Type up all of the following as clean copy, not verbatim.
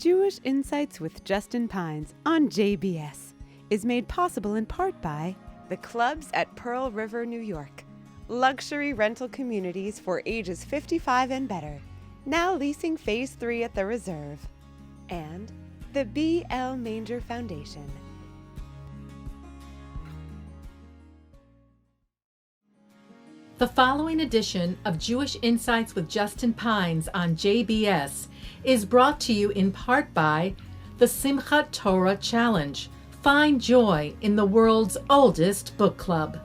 Jewish Insights with Justin Pines on JBS is made possible in part by the clubs at Pearl River, New York, luxury rental communities for ages 55 and better, now leasing Phase 3 at the Reserve, and the B.L. Manger Foundation. The following edition of Jewish Insights with Justin Pines on JBS is brought to you in part by the Simchat Torah Challenge. Find joy in the world's oldest book club.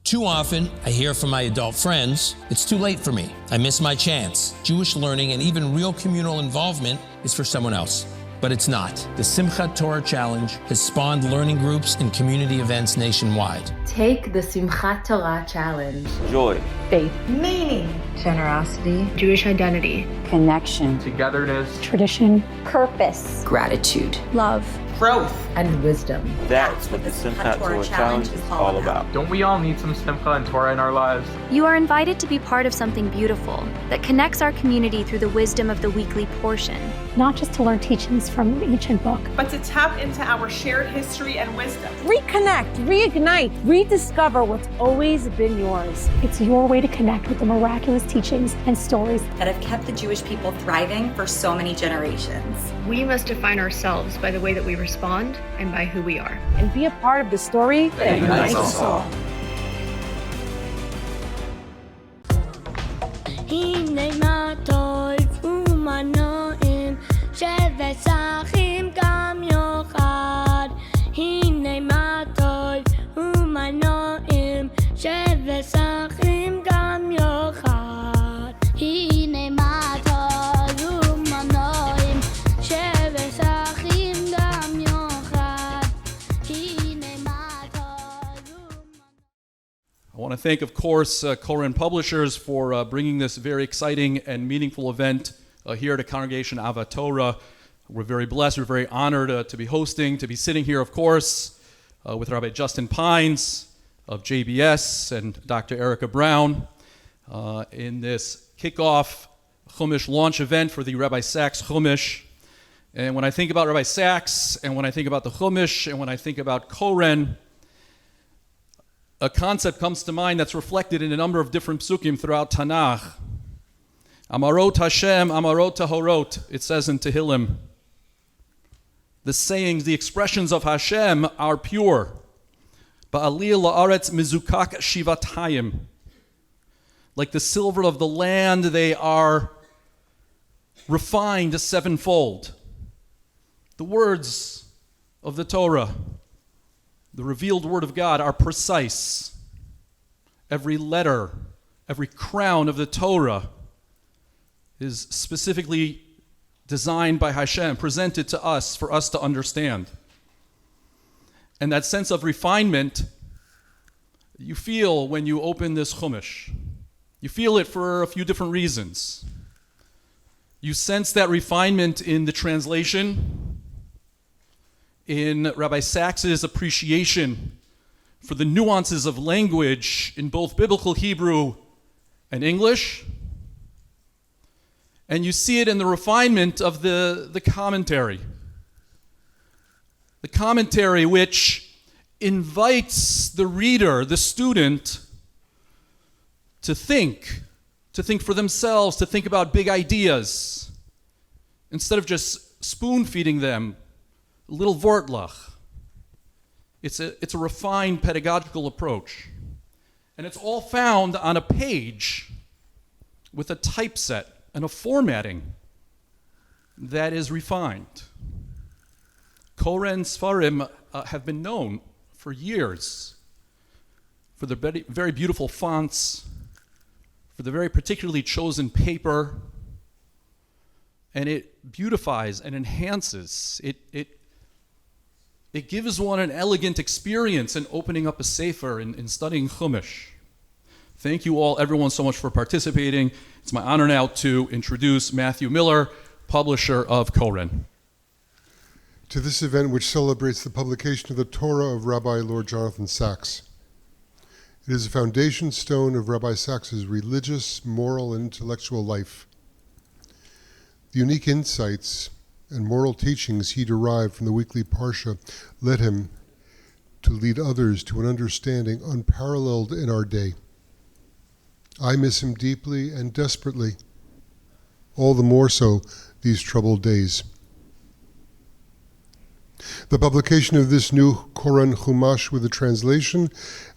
Too often, I hear from my adult friends, it's too late for me. I miss my chance. Jewish learning and even real communal involvement is for someone else. But it's not. The Simchat Torah Challenge has spawned learning groups and community events nationwide. Take the Simchat Torah Challenge. Joy. Faith. Meaning. Generosity. Jewish identity. Connection. Togetherness. Tradition. Purpose. Gratitude. Love. Growth. And wisdom. That's what the Simchat Torah Challenge is all about. Don't we all need some Simcha and Torah in our lives? You are invited to be part of something beautiful that connects our community through the wisdom of the weekly portion. Not just to learn teachings from an ancient book, but to tap into our shared history and wisdom. Reconnect, reignite, rediscover what's always been yours. It's your way to connect with the miraculous teachings and stories that have kept the Jewish people thriving for so many generations. We must define ourselves by the way that we respond and by who we are. And be a part of the story that unites us all. I want to thank, of course, Koren Publishers for bringing this very exciting and meaningful event here at Congregation Ahavath Torah. We're very blessed, we're very honored to be hosting, to be sitting here, of course, with Rabbi Justin Pines of JBS and Dr. Erica Brown in this kickoff Humash launch event for the Rabbi Sacks Humash. And when I think about Rabbi Sacks, and when I think about the Humash, and when I think about Koren, a concept comes to mind that's reflected in a number of different psukim throughout Tanakh. Amarot Hashem, Amarot Tahorot, it says in Tehillim. The sayings, the expressions of Hashem are pure. Ba'alil la'aretz mizukak shivatayim. Like the silver of the land, they are refined sevenfold. The words of the Torah, the revealed word of God, are precise. Every letter, every crown of the Torah is specifically designed by Hashem, presented to us for us to understand. And that sense of refinement, you feel when you open this Humash. You feel it for a few different reasons. You sense that refinement in the translation, in Rabbi Sacks' appreciation for the nuances of language in both biblical Hebrew and English. And you see it in the refinement of the commentary. The commentary which invites the reader, the student, to think for themselves, to think about big ideas, instead of just spoon-feeding them little Wortlach. It's a refined pedagogical approach. And it's all found on a page with a typeset and a formatting that is refined. Koren Sfarim have been known for years for the very, very beautiful fonts, for the very particularly chosen paper, and it beautifies and enhances. It gives one an elegant experience in opening up a sefer, in studying Humash. Thank you all, everyone, so much for participating. It's my honor now to introduce Matthew Miller, publisher of Koren. To this event, which celebrates the publication of the Torah of Rabbi Lord Jonathan Sacks. It is a foundation stone of Rabbi Sacks' religious, moral, and intellectual life. The unique insights and moral teachings he derived from the weekly Parsha led him to lead others to an understanding unparalleled in our day. I miss him deeply and desperately, all the more so these troubled days. The publication of this new Koren Humash with the translation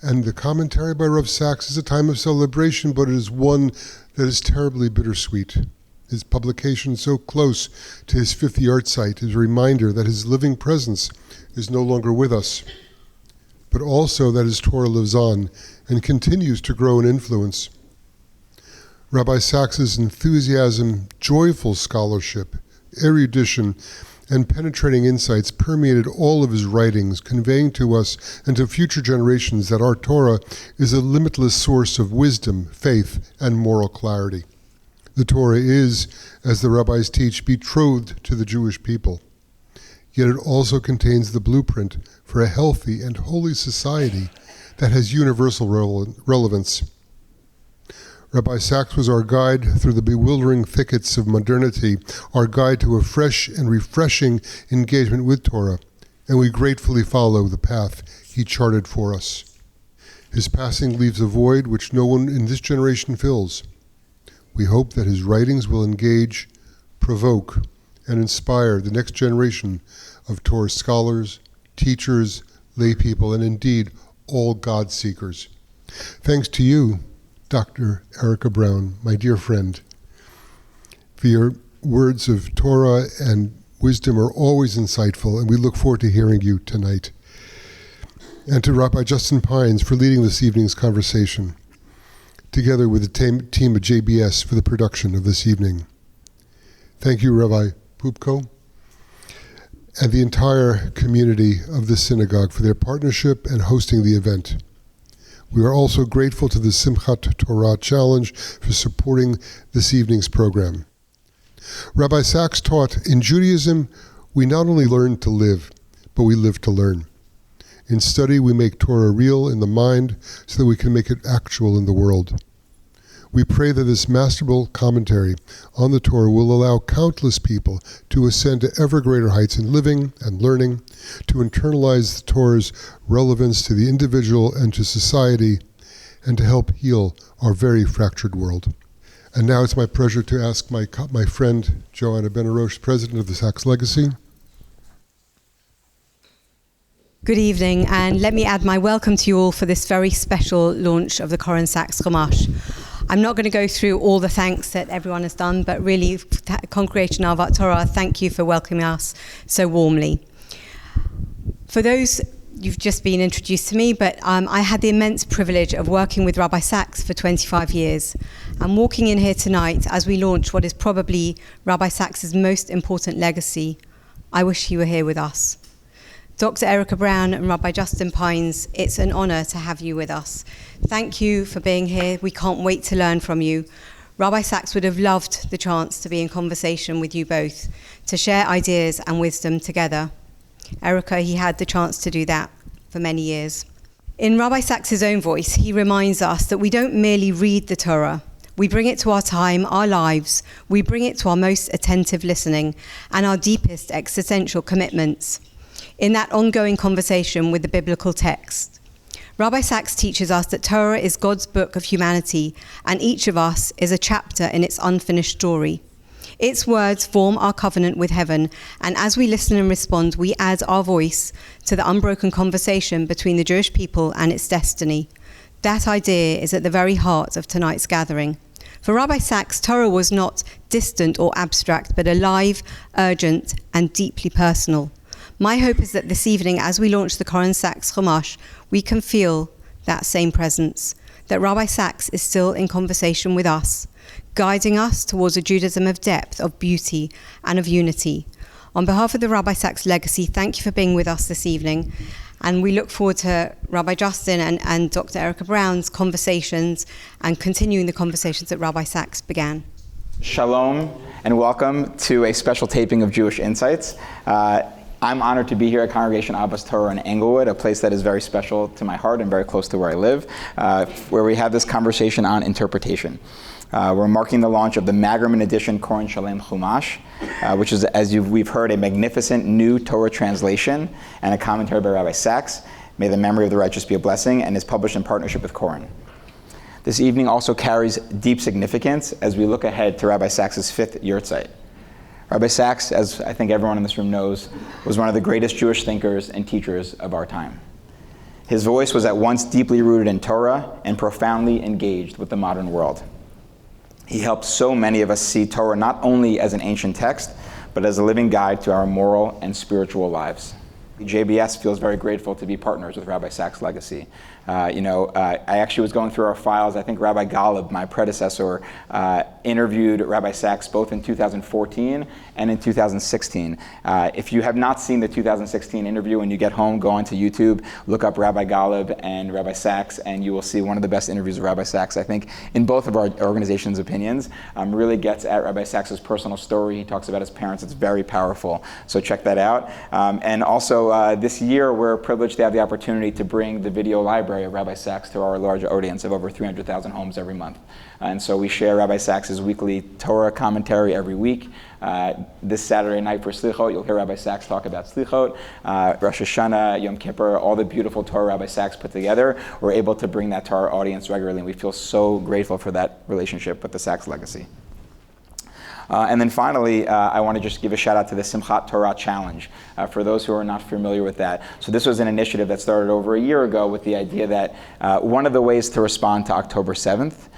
and the commentary by Rabbi Sacks is a time of celebration, but it is one that is terribly bittersweet. His publication so close to his 50th yahrzeit is a reminder that his living presence is no longer with us, but also that his Torah lives on and continues to grow in influence. Rabbi Sacks' enthusiasm, joyful scholarship, erudition, and penetrating insights permeated all of his writings, conveying to us and to future generations that our Torah is a limitless source of wisdom, faith, and moral clarity. The Torah is, as the rabbis teach, betrothed to the Jewish people. Yet it also contains the blueprint for a healthy and holy society that has universal relevance. Rabbi Sacks was our guide through the bewildering thickets of modernity, our guide to a fresh and refreshing engagement with Torah, and we gratefully follow the path he charted for us. His passing leaves a void which no one in this generation fills. We hope that his writings will engage, provoke, and inspire the next generation of Torah scholars, teachers, lay people, and indeed all God seekers. Thanks to you, Dr. Erica Brown, my dear friend, for your words of Torah and wisdom are always insightful, and we look forward to hearing you tonight. And to Rabbi Justin Pines for leading this evening's conversation, together with the team at JBS for the production of this evening. Thank you, Rabbi Pupko, and the entire community of the synagogue for their partnership and hosting the event. We are also grateful to the Simchat Torah Challenge for supporting this evening's program. Rabbi Sacks taught, in Judaism, we not only learn to live, but we live to learn. In study, we make Torah real in the mind so that we can make it actual in the world. We pray that this masterful commentary on the Torah will allow countless people to ascend to ever greater heights in living and learning, to internalize the Torah's relevance to the individual and to society, and to help heal our very fractured world. And now it's my pleasure to ask my friend, Joanna Ben-Arosh, president of the Sacks Legacy. Good evening, and let me add my welcome to you all for this very special launch of the Koren Sacks Humash. I'm not going to go through all the thanks that everyone has done, but really, Congregation Ahavath Torah, thank you for welcoming us so warmly. For those, you've just been introduced to me, but I had the immense privilege of working with Rabbi Sacks for 25 years. I'm walking in here tonight as we launch what is probably Rabbi Sacks' most important legacy. I wish he were here with us. Dr. Erica Brown and Rabbi Justin Pines, it's an honor to have you with us. Thank you for being here. We can't wait to learn from you. Rabbi Sacks would have loved the chance to be in conversation with you both, to share ideas and wisdom together. Erica, he had the chance to do that for many years. In Rabbi Sacks' own voice, he reminds us that we don't merely read the Torah. We bring it to our time, our lives. We bring it to our most attentive listening and our deepest existential commitments in that ongoing conversation with the biblical text. Rabbi Sacks teaches us that Torah is God's book of humanity, and each of us is a chapter in its unfinished story. Its words form our covenant with heaven, and as we listen and respond, we add our voice to the unbroken conversation between the Jewish people and its destiny. That idea is at the very heart of tonight's gathering. For Rabbi Sacks, Torah was not distant or abstract, but alive, urgent, and deeply personal. My hope is that this evening, as we launch the Koren Sacks Humash, we can feel that same presence, that Rabbi Sacks is still in conversation with us, guiding us towards a Judaism of depth, of beauty, and of unity. On behalf of the Rabbi Sacks legacy, thank you for being with us this evening, and we look forward to Rabbi Justin and Dr. Erica Brown's conversations and continuing the conversations that Rabbi Sacks began. Shalom, and welcome to a special taping of Jewish Insights. I'm honored to be here at Congregation Ahavath Torah in Englewood, a place that is very special to my heart and very close to where I live, where we have this conversation on interpretation. We're marking the launch of the Magerman edition Koren Shalem Humash, which is, as we've heard, a magnificent new Torah translation and a commentary by Rabbi Sacks. May the memory of the righteous be a blessing, and is published in partnership with Koren. This evening also carries deep significance as we look ahead to Rabbi Sacks' fifth yahrzeit. Rabbi Sacks, as I think everyone in this room knows, was one of the greatest Jewish thinkers and teachers of our time. His voice was at once deeply rooted in Torah and profoundly engaged with the modern world. He helped so many of us see Torah not only as an ancient text, but as a living guide to our moral and spiritual lives. JBS feels very grateful to be partners with Rabbi Sacks' legacy. I actually was going through our files. I think Rabbi Golub, my predecessor, interviewed Rabbi Sacks both in 2014 and in 2016. If you have not seen the 2016 interview, when you get home, go onto YouTube, look up Rabbi Golub and Rabbi Sacks, and you will see one of the best interviews of Rabbi Sacks, I think, in both of our organization's opinions. Really gets at Rabbi Sacks' personal story. He talks about his parents. It's very powerful. So check that out. And also, this year, we're privileged to have the opportunity to bring the video library of Rabbi Sacks to our large audience of over 300,000 homes every month. And so we share Rabbi Sacks' weekly Torah commentary every week. This Saturday night for Slichot, you'll hear Rabbi Sacks talk about Slichot, Rosh Hashanah, Yom Kippur, all the beautiful Torah Rabbi Sacks put together. We're able to bring that to our audience regularly, and we feel so grateful for that relationship with the Sacks legacy. And then finally, I want to just give a shout out to the Simchat Torah Challenge, for those who are not familiar with that. So this was an initiative that started over a year ago with the idea that one of the ways to respond to October 7th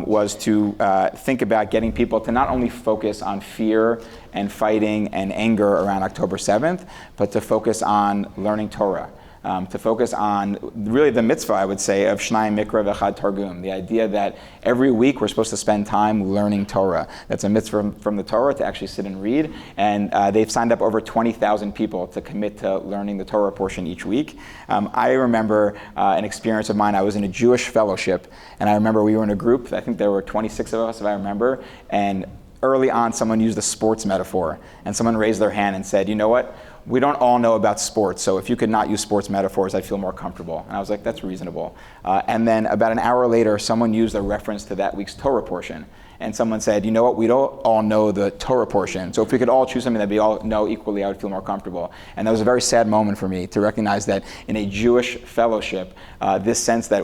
was to think about getting people to not only focus on fear and fighting and anger around October 7th, but to focus on learning Torah. To focus on really the mitzvah, I would say, of Shnayim Mikra v'Echad Targum, the idea that every week we're supposed to spend time learning Torah. That's a mitzvah from the Torah to actually sit and read, and they've signed up over 20,000 people to commit to learning the Torah portion each week. I remember an experience of mine. I was in a Jewish fellowship, and I remember we were in a group. I think there were 26 of us, if I remember, and early on someone used a sports metaphor, and someone raised their hand and said, you know what? We don't all know about sports, so if you could not use sports metaphors, I'd feel more comfortable. And I was like, that's reasonable. And then about an hour later, someone used a reference to that week's Torah portion. And someone said, you know what, we don't all know the Torah portion, so if we could all choose something that we all know equally, I would feel more comfortable. And that was a very sad moment for me to recognize that in a Jewish fellowship, this sense that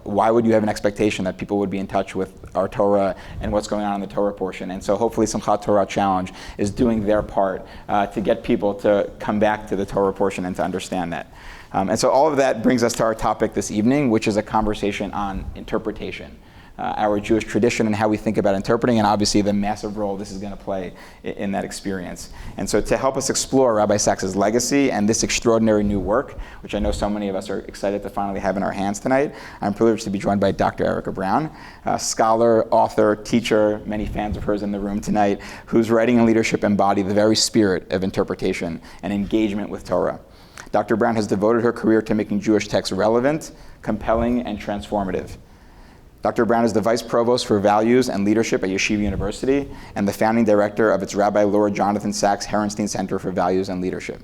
why would you have an expectation that people would be in touch with our Torah and what's going on in the Torah portion? And so hopefully Simchat Torah Challenge is doing their part to get people to come back to the Torah portion and to understand that. And so all of that brings us to our topic this evening, which is a conversation on interpretation. Our Jewish tradition and how we think about interpreting, and obviously the massive role this is going to play in that experience. And so to help us explore Rabbi Sacks' legacy and this extraordinary new work, which I know so many of us are excited to finally have in our hands tonight, I'm privileged to be joined by Dr. Erica Brown, a scholar, author, teacher, many fans of hers in the room tonight, whose writing and leadership embody the very spirit of interpretation and engagement with Torah. Dr. Brown has devoted her career to making Jewish texts relevant, compelling, and transformative. Dr. Brown is the Vice Provost for Values and Leadership at Yeshiva University and the founding director of its Rabbi Lord Jonathan Sacks-Herenstein Center for Values and Leadership.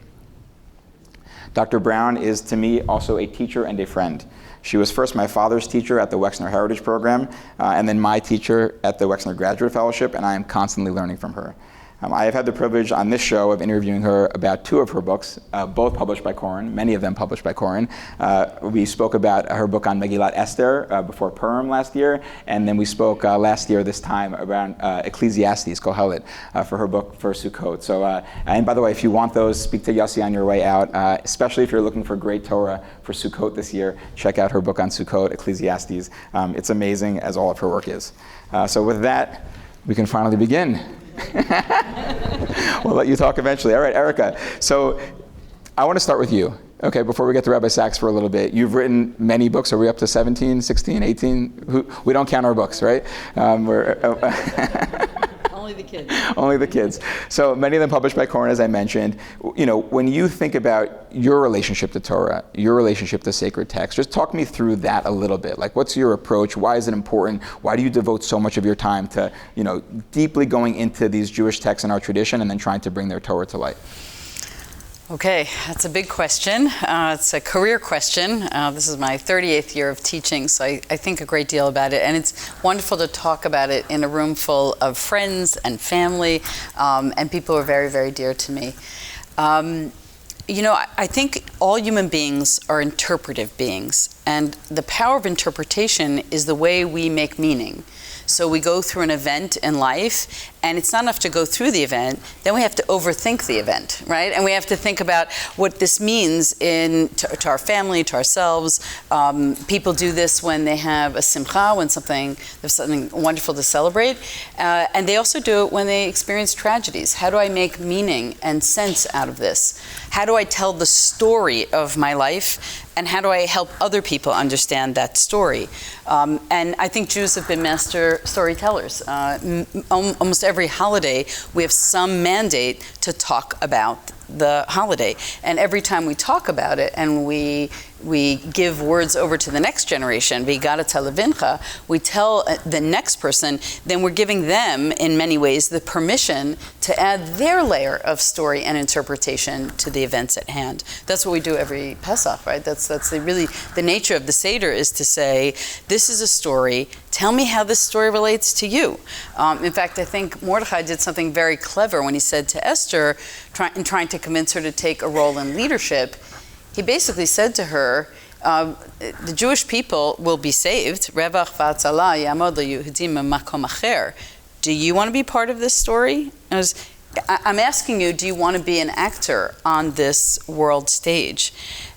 Dr. Brown is, to me, also a teacher and a friend. She was first my father's teacher at the Wexner Heritage Program, and then my teacher at the Wexner Graduate Fellowship, and I am constantly learning from her. I have had the privilege on this show of interviewing her about two of her books, both published by Koren, many of them published by Koren. We spoke about her book on Megillat Esther before Purim last year, and then we spoke last year this time about Ecclesiastes, Kohelet, for her book for Sukkot. So, and by the way, if you want those, speak to Yossi on your way out, especially if you're looking for great Torah for Sukkot this year, check out her book on Sukkot, Ecclesiastes. It's amazing, as all of her work is. So with that, we can finally begin. We'll let you talk eventually. All right, Erica. So I want to start with you, okay, before we get to Rabbi Sacks for a little bit. You've written many books. Are we up to 17, 16, 18? We don't count our books, right? Only the kids. Only the kids. So many of them published by Koren, as I mentioned. You know, when you think about your relationship to Torah, your relationship to sacred text, just talk me through that a little bit. Like, what's your approach? Why is it important? Why do you devote so much of your time to, you know, deeply going into these Jewish texts in our tradition and then trying to bring their Torah to light? Okay, that's a big question. It's a career question. This is my 38th year of teaching, so I think a great deal about it. And it's wonderful to talk about it in a room full of friends and family and people who are very, very dear to me. I think all human beings are interpretive beings. And the power of interpretation is the way we make meaning. So we go through an event in life, and it's not enough to go through the event, then we have to overthink the event, right? And we have to think about what this means to our family, to ourselves. People do this when they have a simcha, when there's something wonderful to celebrate. And they also do it when they experience tragedies. How do I make meaning and sense out of this? How do I tell the story of my life? And how do I help other people understand that story? And I think Jews have been master storytellers. Almost every holiday, we have some mandate to talk about the holiday. And every time we talk about it and we give words over to the next generation, v'yigadat levincha, we tell the next person, then we're giving them, in many ways, the permission to add their layer of story and interpretation to the events at hand. That's what we do every Pesach, right? That's the nature of the Seder, is to say, this is a story, tell me how this story relates to you. In fact, I think Mordechai did something very clever when he said to Esther, trying to convince her to take a role in leadership. He basically said to her, the Jewish people will be saved. Revach v'atzalah ya'amod le'Yehudim makom acher. Do you want to be part of this story? I'm asking you, do you want to be an actor on this world stage?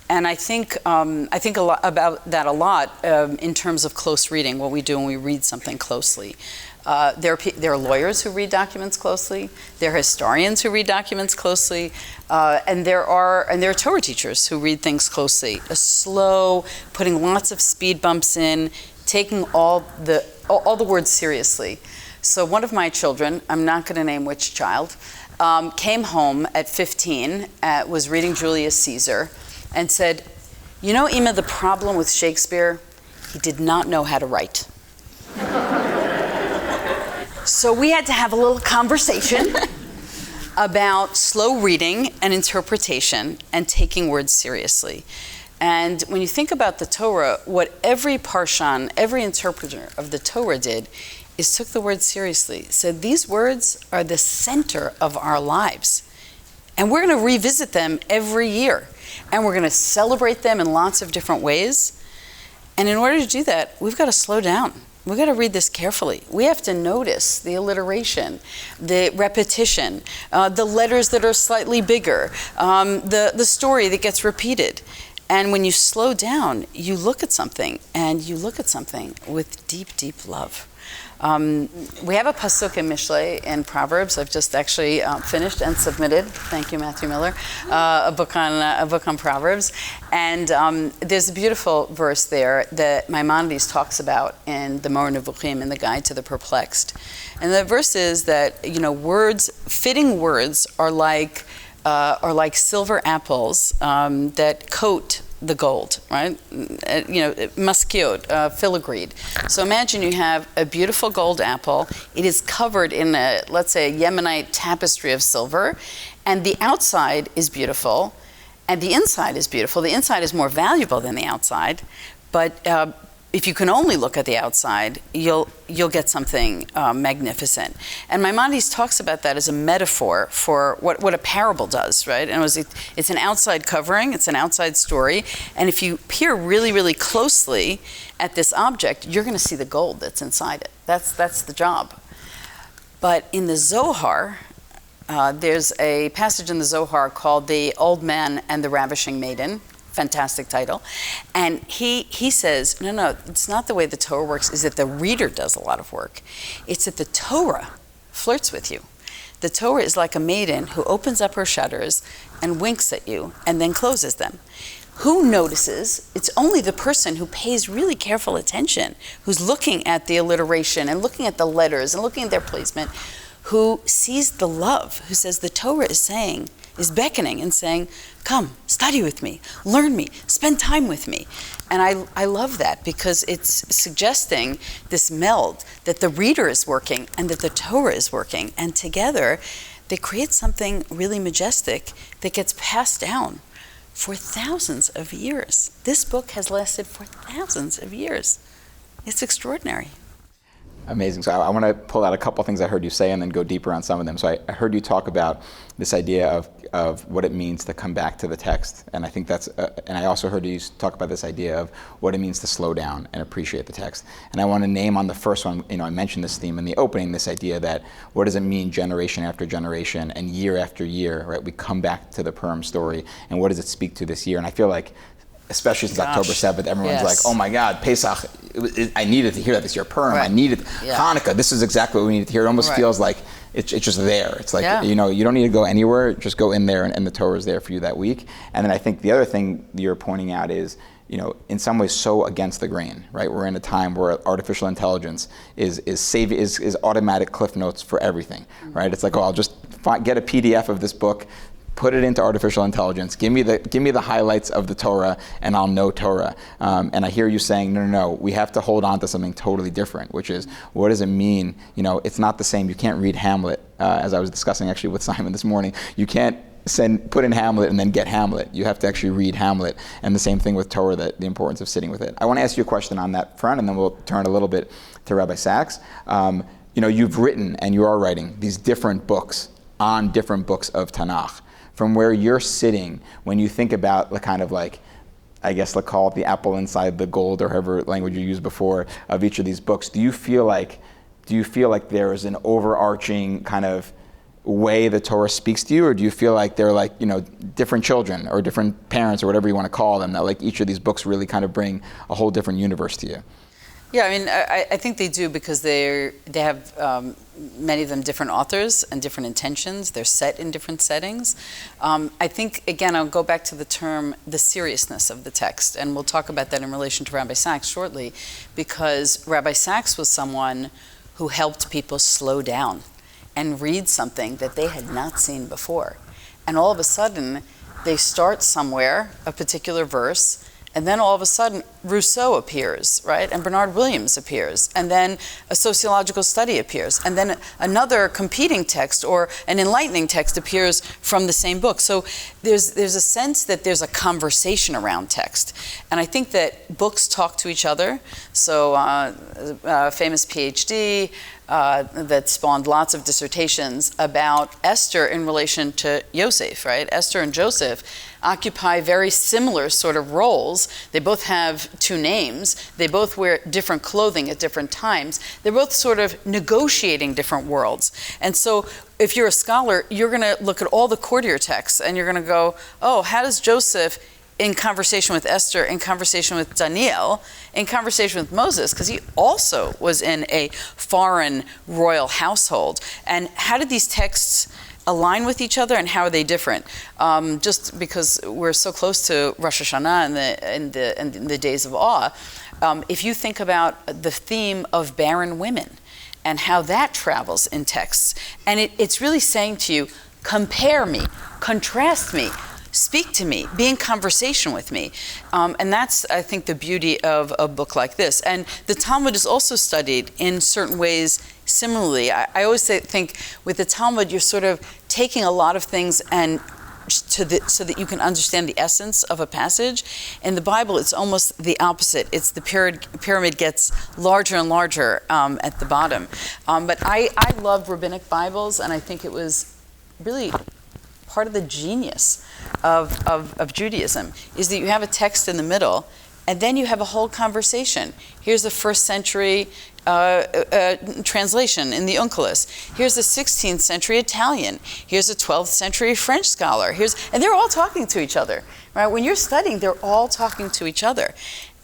And I think a lot about that in terms of close reading, what we do when we read something closely. There are lawyers who read documents closely. There are historians who read documents closely, and there are Torah teachers who read things closely. Slow, putting lots of speed bumps in, taking all the words seriously. So one of my children, I'm not going to name which child, came home at 15, was reading Julius Caesar, and said, "You know, Ima, the problem with Shakespeare, he did not know how to write." So we had to have a little conversation about slow reading and interpretation and taking words seriously. And when you think about the Torah, what every parshan, every interpreter of the Torah did is took the words seriously, said these words are the center of our lives. And we're going to revisit them every year. And we're going to celebrate them in lots of different ways. And in order to do that, we've got to slow down. We've got to read this carefully. We have to notice the alliteration, the repetition, the letters that are slightly bigger, the story that gets repeated. And when you slow down, you look at something, and you look at something with deep, deep love. We have a pasuk in Mishlei in Proverbs. I've just actually finished and submitted. Thank you, Matthew Miller. A book on Proverbs, and there's a beautiful verse there that Maimonides talks about in the Moreh Nevuchim, in the Guide to the Perplexed. And the verse is that fitting words are like silver apples that coat the gold, right? Muskiot, filigreed. So imagine you have a beautiful gold apple. It is covered in let's say, a Yemenite tapestry of silver, and the outside is beautiful, and the inside is beautiful. The inside is more valuable than the outside, but if you can only look at the outside, you'll get something magnificent. And Maimonides talks about that as a metaphor for what a parable does, right? And it's an outside covering, it's an outside story, and if you peer really, really closely at this object, you're going to see the gold that's inside it. That's the job. But in the Zohar, there's a passage in the Zohar called "The Old Man and the Ravishing Maiden." Fantastic title. And he says, no, it's not the way the Torah works, is that the reader does a lot of work. It's that the Torah flirts with you. The Torah is like a maiden who opens up her shutters and winks at you and then closes them. Who notices? It's only the person who pays really careful attention, who's looking at the alliteration and looking at the letters and looking at their placement, who sees the love, who says the Torah is beckoning and saying, come, study with me, learn me, spend time with me. And I love that because it's suggesting this meld, that the reader is working and that the Torah is working. And together, they create something really majestic that gets passed down for thousands of years. This book has lasted for thousands of years. It's extraordinary. Amazing. So I want to pull out a couple things I heard you say and then go deeper on some of them. So I heard you talk about this idea of what it means to come back to the text. And I think that's, and I also heard you talk about this idea of what it means to slow down and appreciate the text. And I want to name on the first one, I mentioned this theme in the opening, this idea that what does it mean generation after generation and year after year, right? We come back to the Purim story and what does it speak to this year? And I feel like, especially since October 7th, everyone's like, oh my God, Pesach, I needed to hear that this year. Purim, I needed Hanukkah, this is exactly what we needed to hear. It almost feels like it's just there. It's like, you don't need to go anywhere, just go in there and the Torah is there for you that week. And then I think the other thing you're pointing out is, in some ways so against the grain, right? We're in a time where artificial intelligence is automatic cliff notes for everything, right? It's like, I'll just get a PDF of this book, put it into artificial intelligence, give me the highlights of the Torah, and I'll know Torah. And I hear you saying, no, we have to hold on to something totally different, which is, what does it mean? It's not the same. You can't read Hamlet, as I was discussing actually with Simon this morning. You can't put in Hamlet and then get Hamlet. You have to actually read Hamlet. And the same thing with Torah, the importance of sitting with it. I want to ask you a question on that front, and then we'll turn a little bit to Rabbi Sacks. You've written, and you are writing, these different books on different books of Tanakh. From where you're sitting, when you think about the kind of like, I guess let's call it the apple inside the gold, or however language you used before, of each of these books, do you feel like there is an overarching kind of way the Torah speaks to you, or do you feel like they're like, different children or different parents or whatever you want to call them, that like each of these books really kind of bring a whole different universe to you? Yeah, I think they do, because they have many of them different authors and different intentions. They're set in different settings. I think, again, I'll go back to the term, the seriousness of the text, and we'll talk about that in relation to Rabbi Sacks shortly, because Rabbi Sacks was someone who helped people slow down and read something that they had not seen before. And all of a sudden, they start somewhere, a particular verse, and then all of a sudden, Rousseau appears, right? And Bernard Williams appears. And then a sociological study appears. And then another competing text or an enlightening text appears from the same book. So there's a sense that there's a conversation around text. And I think that books talk to each other. So a famous PhD that spawned lots of dissertations about Esther in relation to Yosef, right? Esther and Joseph occupy very similar sort of roles. They both have two names. They both wear different clothing at different times. They're both sort of negotiating different worlds. And so if you're a scholar, you're going to look at all the courtier texts and you're going to go, oh, how does Joseph, in conversation with Esther, in conversation with Daniel, in conversation with Moses, because he also was in a foreign royal household. And how did these texts align with each other, and how are they different? Just because we're so close to Rosh Hashanah and the days of awe, if you think about the theme of barren women and how that travels in texts, and it's really saying to you, compare me, contrast me, speak to me, be in conversation with me. And that's, I think, the beauty of a book like this. And the Talmud is also studied in certain ways similarly. I always think with the Talmud, you're sort of taking a lot of things and so that you can understand the essence of a passage. In the Bible, it's almost the opposite. It's the pyramid gets larger and larger at the bottom. But I love rabbinic Bibles, and I think it was really part of the genius of Judaism is that you have a text in the middle, and then you have a whole conversation. Here's the first century translation in the Onkelos. Here's the 16th century Italian. Here's a 12th century French scholar. And they're all talking to each other, right? When you're studying, they're all talking to each other.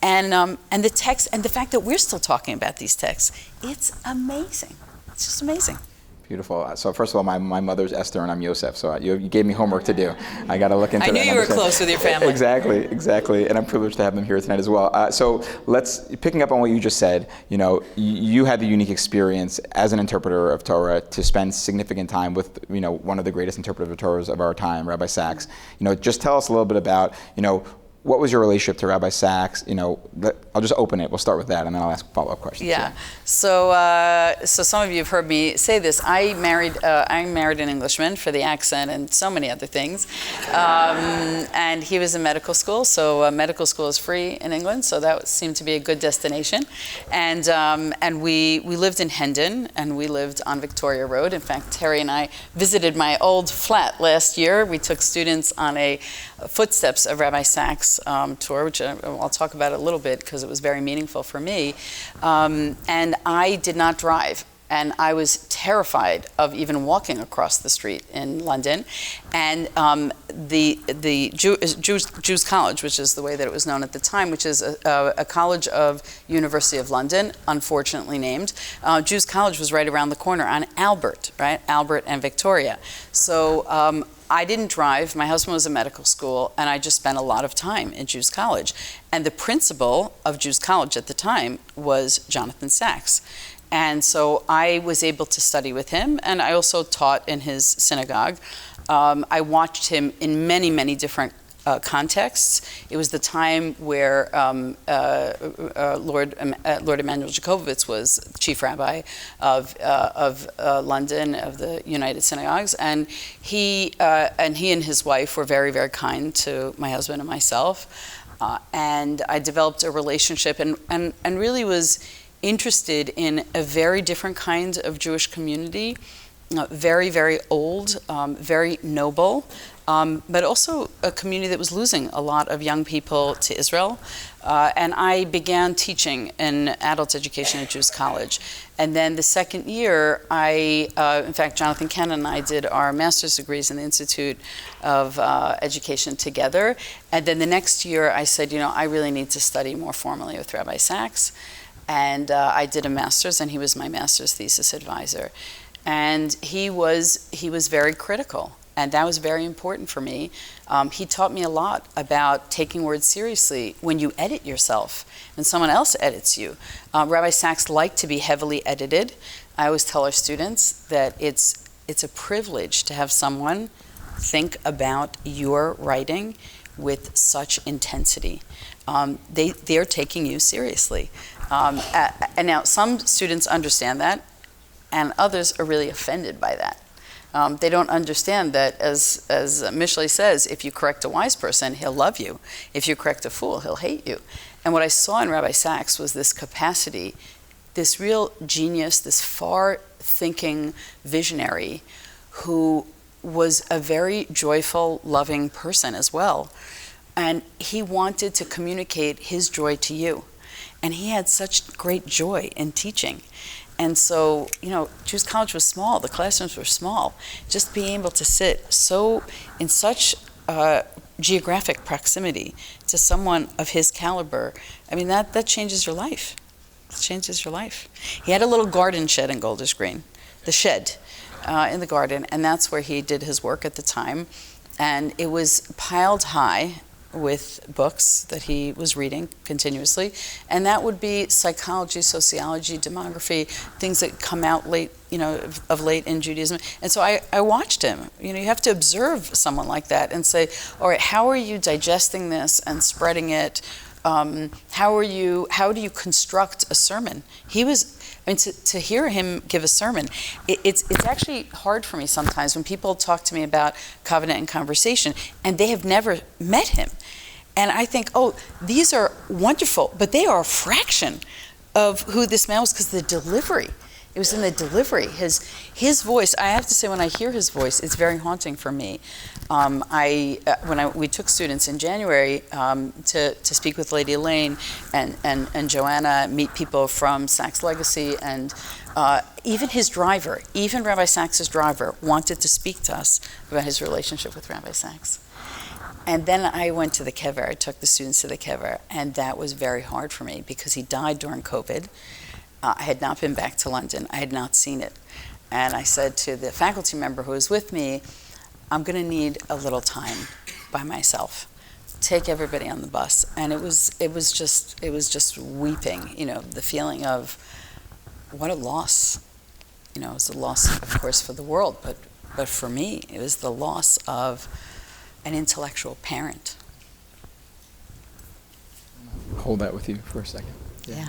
And the text, and the fact that we're still talking about these texts, it's amazing. It's just amazing. Beautiful. So first of all, my mother's Esther and I'm Yosef, so you gave me homework to do. I got to look into that. I knew you were close with your family. Exactly. And I'm privileged to have them here tonight as well. So picking up on what you just said, you had the unique experience as an interpreter of Torah to spend significant time with, one of the greatest interpreters of Torah of our time, Rabbi Sacks. Just tell us a little bit about, what was your relationship to Rabbi Sacks? I'll just open it. We'll start with that, and then I'll ask follow-up questions. Yeah. So some of you have heard me say this. I married an Englishman for the accent and so many other things, and he was in medical school. So medical school is free in England, so that seemed to be a good destination. And we lived in Hendon, and we lived on Victoria Road. In fact, Terry and I visited my old flat last year. We took students on a Footsteps of Rabbi Sacks tour, which I'll talk about a little bit because it was very meaningful for me. And I did not drive. And I was terrified of even walking across the street in London. And the Jews College, which is the way that it was known at the time, which is a college of University of London, unfortunately named, Jews College was right around the corner on Albert, right? Albert and Victoria. So I didn't drive. My husband was in medical school, and I just spent a lot of time in Jews College. And the principal of Jews College at the time was Jonathan Sacks. And so I was able to study with him, and I also taught in his synagogue. I watched him in many, many different contexts. It was the time where Lord Emanuel Jacobowitz was chief rabbi of London, of the United Synagogues, and he and his wife were very, very kind to my husband and myself. And I developed a relationship and really was interested in a very different kind of Jewish community, very, very old, very noble, but also a community that was losing a lot of young people to Israel. And I began teaching in adult education at Jews College. And then the second year, in fact, Jonathan Cannon and I did our master's degrees in the Institute of Education together. And then the next year, I said, I really need to study more formally with Rabbi Sacks. And I did a master's, and he was my master's thesis advisor. And he was very critical, and that was very important for me. He taught me a lot about taking words seriously when you edit yourself and someone else edits you. Rabbi Sacks liked to be heavily edited. I always tell our students that it's a privilege to have someone think about your writing with such intensity. They're taking you seriously. And now some students understand that, and others are really offended by that. They don't understand that, as Mishlei says, if you correct a wise person, he'll love you. If you correct a fool, he'll hate you. And what I saw in Rabbi Sacks was this capacity, this real genius, this far-thinking visionary who was a very joyful, loving person as well. And he wanted to communicate his joy to you. And he had such great joy in teaching. And so, Jews College was small. The classrooms were small. Just being able to sit in such geographic proximity to someone of his caliber, that changes your life. It changes your life. He had a little garden shed in Golders Green, the shed in the garden, and that's where he did his work at the time. And it was piled high with books that he was reading continuously, and that would be psychology, sociology, demography, things that come out late, of late in Judaism. And so I watched him. You have to observe someone like that and say, all right, how are you digesting this and spreading it? How do you construct a sermon? To hear him give a sermon, it's actually hard for me sometimes when people talk to me about covenant and conversation, and they have never met him. And I think, these are wonderful, but they are a fraction of who this man was, because the delivery. It was in the delivery. His voice, I have to say, when I hear his voice, it's very haunting for me. We took students in January to speak with Lady Elaine and Joanna, meet people from Sacks Legacy, and even his driver, even Rabbi Sacks' driver, wanted to speak to us about his relationship with Rabbi Sacks. And then I went to the kever. I took the students to the kever, and that was very hard for me because he died during COVID. I had not been back to London. I had not seen it. And I said to the faculty member who was with me, I'm going to need a little time by myself. Take everybody on the bus. And it was just weeping, the feeling of what a loss. It was a loss, of course, for the world, but for me, it was the loss of an intellectual parent. hold that with you for a second. Yeah.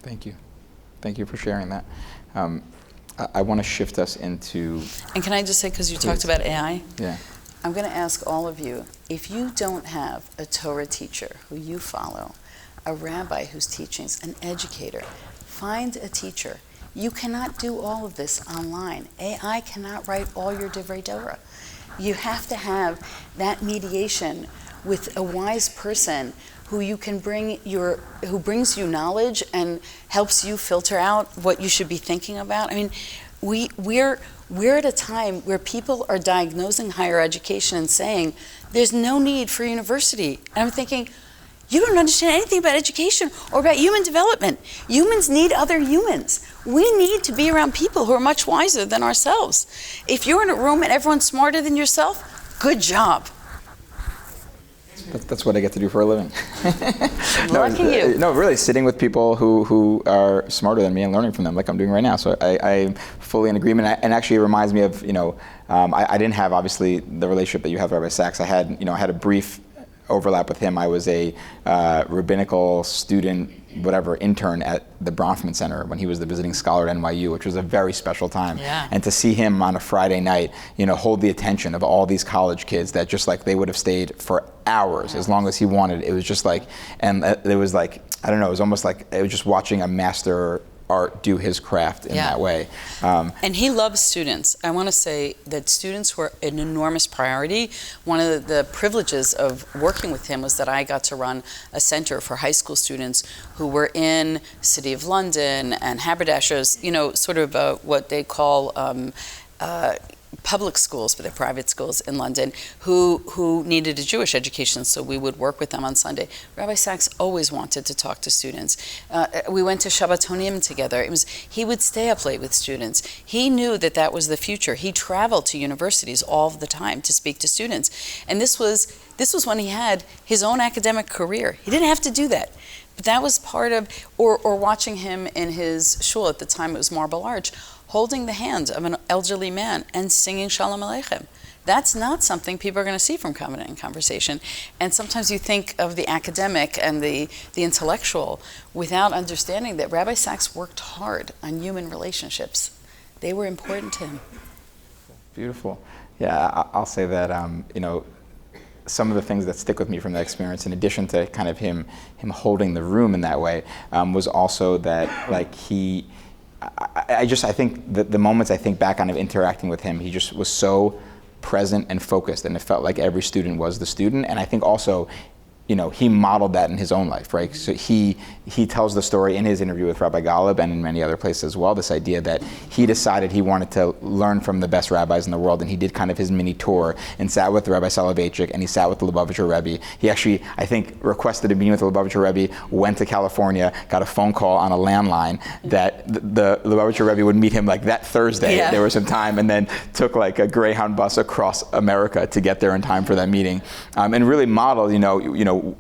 Thank you. Thank you for sharing that. I want to shift us into... And can I just say, because you talked about AI? Yeah. I'm going to ask all of you, if you don't have a Torah teacher who you follow, a rabbi whose teachings, an educator, find a teacher. You cannot do all of this online. AI cannot write all your Divrei Torah. You have to have that mediation with a wise person who you can who brings you knowledge and helps you filter out what you should be thinking about. I mean, we're at a time where people are diagnosing higher education and saying there's no need for university. And I'm thinking, you don't understand anything about education or about human development. Humans need other humans. We need to be around people who are much wiser than ourselves. If you're in a room and everyone's smarter than yourself, good job. That's what I get to do for a living. Lucky you. No, really, sitting with people who are smarter than me and learning from them, like I'm doing right now. So I'm fully in agreement. And actually, it reminds me of, I didn't have obviously the relationship that you have with Rabbi Sacks. I had a brief overlap with him. I was a rabbinical student, intern at the Bronfman Center when he was the visiting scholar at NYU, which was a very special time. Yeah. And to see him on a Friday night, hold the attention of all these college kids that just like they would have stayed for hours as long as he wanted. It was just like, and it was like, I don't know, it was almost like it was just watching a master art do his craft in that way. And he loves students. I want to say that students were an enormous priority. One of the privileges of working with him was that I got to run a center for high school students who were in the City of London and haberdashers, sort of what they call public schools, but they're private schools in London, who needed a Jewish education, so we would work with them on Sunday. Rabbi Sacks always wanted to talk to students. We went to Shabbatonim together. He would stay up late with students. He knew that was the future. He traveled to universities all the time to speak to students. And this was when he had his own academic career. He didn't have to do that. But that was part of, or watching him in his shul at the time, it was Marble Arch, holding the hand of an elderly man and singing Shalom Aleichem. That's not something people are going to see from Covenant and Conversation. And sometimes you think of the academic and the intellectual without understanding that Rabbi Sacks worked hard on human relationships. They were important to him. Beautiful. Yeah, I'll say that, some of the things that stick with me from that experience, in addition to kind of him holding the room in that way, was also that I think that the moments I think back on of interacting with him, he just was so present and focused, and it felt like every student was the student. And I think also, he modeled that in his own life, right? So he tells the story in his interview with Rabbi Golub and in many other places as well, this idea that he decided he wanted to learn from the best rabbis in the world, and he did kind of his mini tour and sat with Rabbi Soloveitchik and he sat with the Lubavitcher Rebbe. He actually, I think, requested a meeting with the Lubavitcher Rebbe, went to California, got a phone call on a landline that the Lubavitcher Rebbe would meet him like that Thursday. Yeah. There was some time, and then took like a Greyhound bus across America to get there in time for that meeting, and really modeled,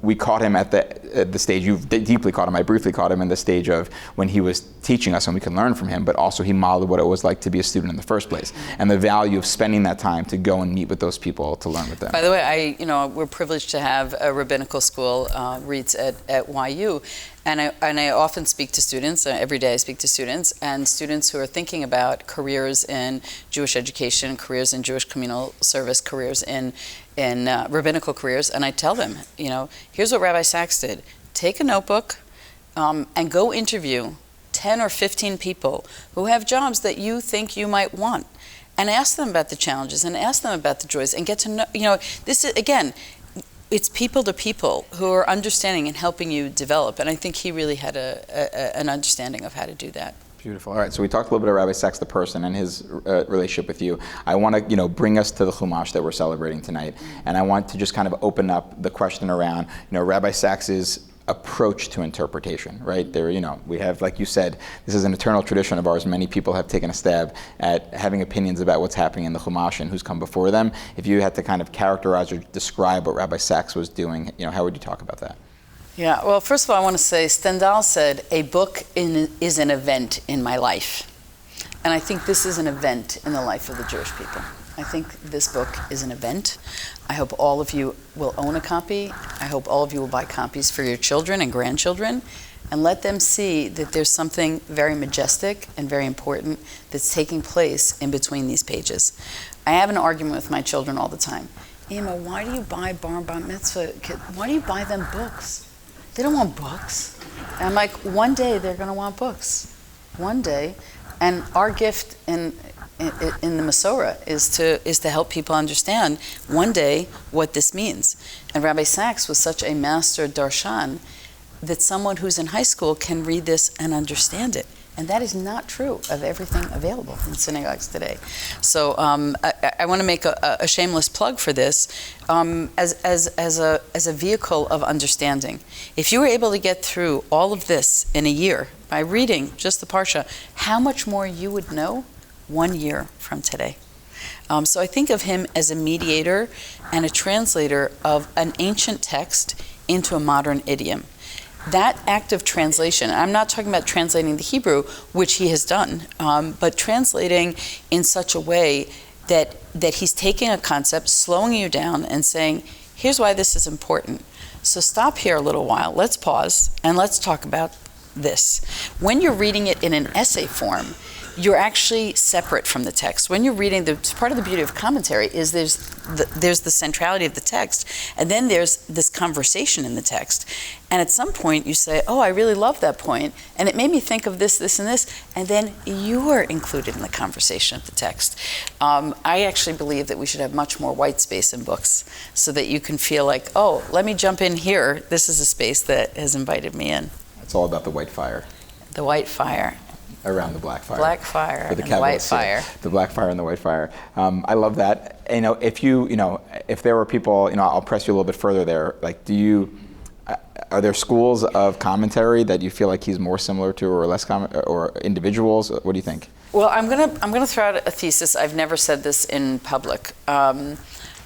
we caught him at the stage, you've deeply caught him, I briefly caught him in the stage of when he was teaching us and we can learn from him, but also he modeled what it was like to be a student in the first place and the value of spending that time to go and meet with those people to learn with them. By the way, we're privileged to have a rabbinical school, REITs at YU, and I often speak to students, every day I speak to students, and students who are thinking about careers in Jewish education, careers in Jewish communal service, careers in rabbinical careers, and I tell them, here's what Rabbi Sacks did. Take a notebook and go interview 10 or 15 people who have jobs that you think you might want, and ask them about the challenges and ask them about the joys, and get to know, this is, again, it's people to people who are understanding and helping you develop, and I think he really had an understanding of how to do that. Beautiful. All right, so we talked a little bit about Rabbi Sacks, the person, and his relationship with you. I want to, bring us to the Humash that we're celebrating tonight, and I want to just kind of open up the question around, Rabbi Sacks's approach to interpretation, right? There, we have, like you said, this is an eternal tradition of ours. Many people have taken a stab at having opinions about what's happening in the Humash and who's come before them. If you had to kind of characterize or describe what Rabbi Sacks was doing, how would you talk about that? Yeah, well, first of all, I want to say Stendhal said, a book is an event in my life. And I think this is an event in the life of the Jewish people. I think this book is an event. I hope all of you will own a copy. I hope all of you will buy copies for your children and grandchildren, and let them see that there's something very majestic and very important that's taking place in between these pages. I have an argument with my children all the time. Emma, why do you buy bar mitzvah? Why do you buy them books? They don't want books. And I'm like, one day they're going to want books. One day. And our gift in the Masorah is to help people understand one day what this means. And Rabbi Sacks was such a master darshan that someone who's in high school can read this and understand it. And that is not true of everything available in synagogues today. So I want to make a shameless plug for this as a vehicle of understanding. If you were able to get through all of this in a year by reading just the Parsha, how much more you would know 1 year from today. So I think of him as a mediator and a translator of an ancient text into a modern idiom. That act of translation, I'm not talking about translating the Hebrew, which he has done, but translating in such a way that he's taking a concept, slowing you down and saying, here's why this is important. So stop here a little while, let's pause, and let's talk about this. When you're reading it in an essay form, you're actually separate from the text. When you're reading, part of the beauty of commentary is there's the centrality of the text, and then there's this conversation in the text. And at some point you say, oh, I really love that point, and it made me think of this, this, and this, and then you are included in the conversation of the text. I actually believe that we should have much more white space in books so that you can feel like, oh, let me jump in here. This is a space that has invited me in. It's all about the white fire. The white fire. Around the black fire. Black fire and the white fire. The black fire and the white fire. I love that. If there were people, I'll press you a little bit further there. Like, are there schools of commentary that you feel like he's more similar to, or less or individuals? What do you think? Well, I'm gonna throw out a thesis. I've never said this in public, but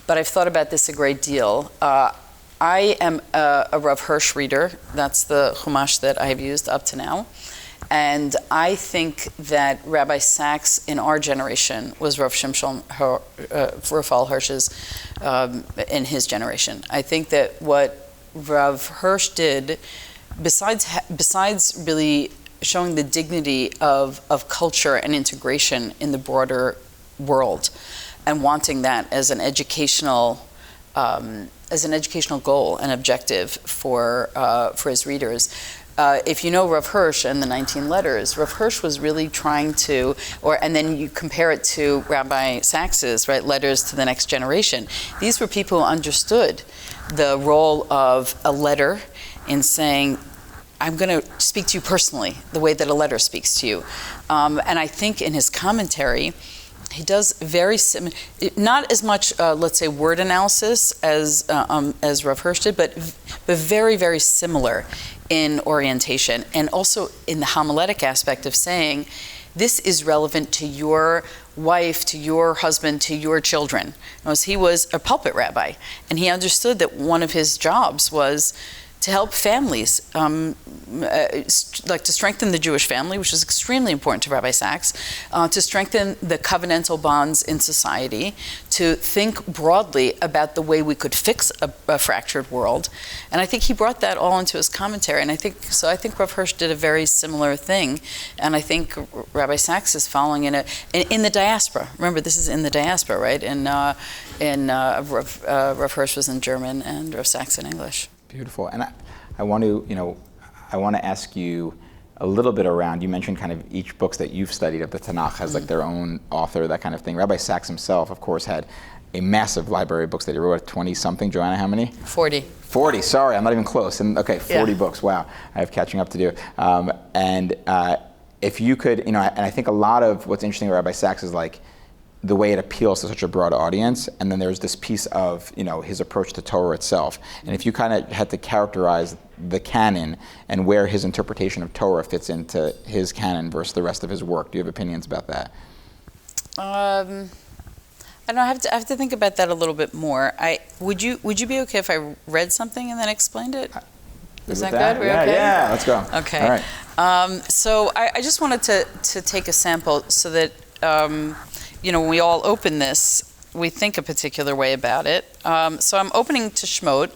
I've thought about this a great deal. I am a Rav Hirsch reader. That's the Humash that I have used up to now. And I think that Rabbi Sacks in our generation was Rav Shimshon Raphael Hirsch's in his generation. I think that what Rav Hirsch did, besides really showing the dignity of culture and integration in the broader world, and wanting that as an educational goal and objective for his readers. If you know Rav Hirsch and the 19 letters, Rav Hirsch was really trying to, and then you compare it to Rabbi Sacks's, right, letters to the next generation. These were people who understood the role of a letter in saying, I'm going to speak to you personally, the way that a letter speaks to you. And I think in his commentary, he does very similar, not as much, let's say, word analysis as Rav Hirsch did, but very, very similar in orientation, and also in the homiletic aspect of saying, this is relevant to your wife, to your husband, to your children. Because he was a pulpit rabbi, and he understood that one of his jobs was to help families, like to strengthen the Jewish family, which is extremely important to Rabbi Sacks, to strengthen the covenantal bonds in society, to think broadly about the way we could fix a fractured world. And I think he brought that all into his commentary. And I think Rav Hirsch did a very similar thing. And I think Rabbi Sacks is following in the diaspora. Remember, this is in the diaspora, right? Rav Hirsch was in German and Rav Sacks in English. Beautiful. And I want to ask you a little bit around, you mentioned kind of each books that you've studied of the Tanakh has like their own author, that kind of thing. Rabbi Sacks himself, of course, had a massive library of books that he wrote, 20-something. Joanna, how many? 40. 40, sorry, I'm not even close. And 40 books, wow. I have catching up to do. If you could, and I think a lot of what's interesting about Rabbi Sacks is like, the way it appeals to such a broad audience, and then there's this piece of his approach to Torah itself. And if you kind of had to characterize the canon and where his interpretation of Torah fits into his canon versus the rest of his work, do you have opinions about that? I don't know. I have to think about that a little bit more. Would you be okay if I read something and then explained it? Is that good? We're okay? Yeah, let's go. Okay. All right. So I just wanted to take a sample so that when we all open this, we think a particular way about it. So I'm opening to Shemot.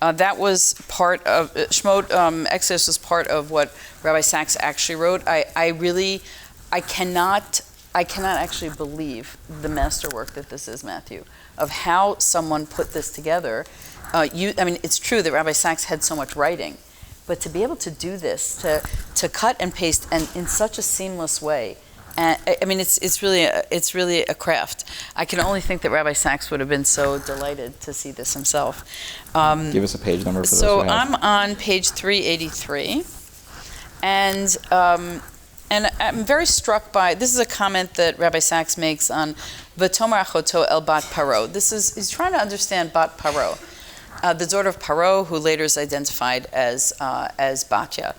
That was part of Shemot. Exodus was part of what Rabbi Sacks actually wrote. I cannot actually believe the masterwork that this is, Matthew, of how someone put this together. It's true that Rabbi Sacks had so much writing, but to be able to do this, to cut and paste, and in such a seamless way, it's really a craft. I can only think that Rabbi Sacks would have been so delighted to see this himself. Give us a page number for those So who have. I'm on page 383, and I'm very struck by, this is a comment that Rabbi Sacks makes on V'tomer achoto el bat Paro. He's trying to understand bat Paro, the daughter of Paro, who later is identified as Batya.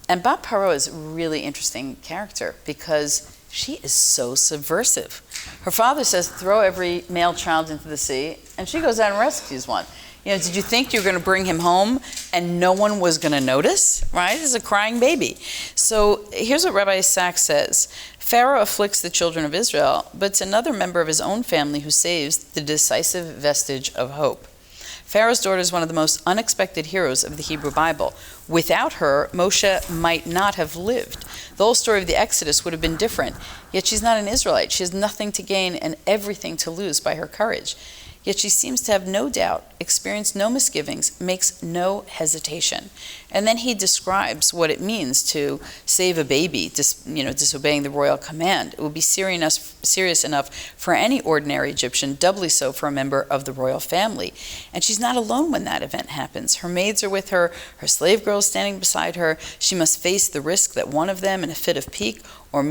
And bat Paro is a really interesting character because she is so subversive. Her father says, throw every male child into the sea, and she goes out and rescues one. Did you think you were going to bring him home and no one was going to notice, right? He's a crying baby. So here's what Rabbi Sacks says. Pharaoh afflicts the children of Israel, but it's another member of his own family who saves the decisive vestige of hope. Pharaoh's daughter is one of the most unexpected heroes of the Hebrew Bible. Without her, Moshe might not have lived. The whole story of the Exodus would have been different. Yet she's not an Israelite. She has nothing to gain and everything to lose by her courage. Yet she seems to have no doubt, experienced no misgivings, makes no hesitation. And then he describes what it means to save a baby, disobeying the royal command. It would be serious enough for any ordinary Egyptian, doubly so for a member of the royal family. And she's not alone when that event happens. Her maids are with her, her slave girl is standing beside her. She must face the risk that one of them, in a fit of pique, or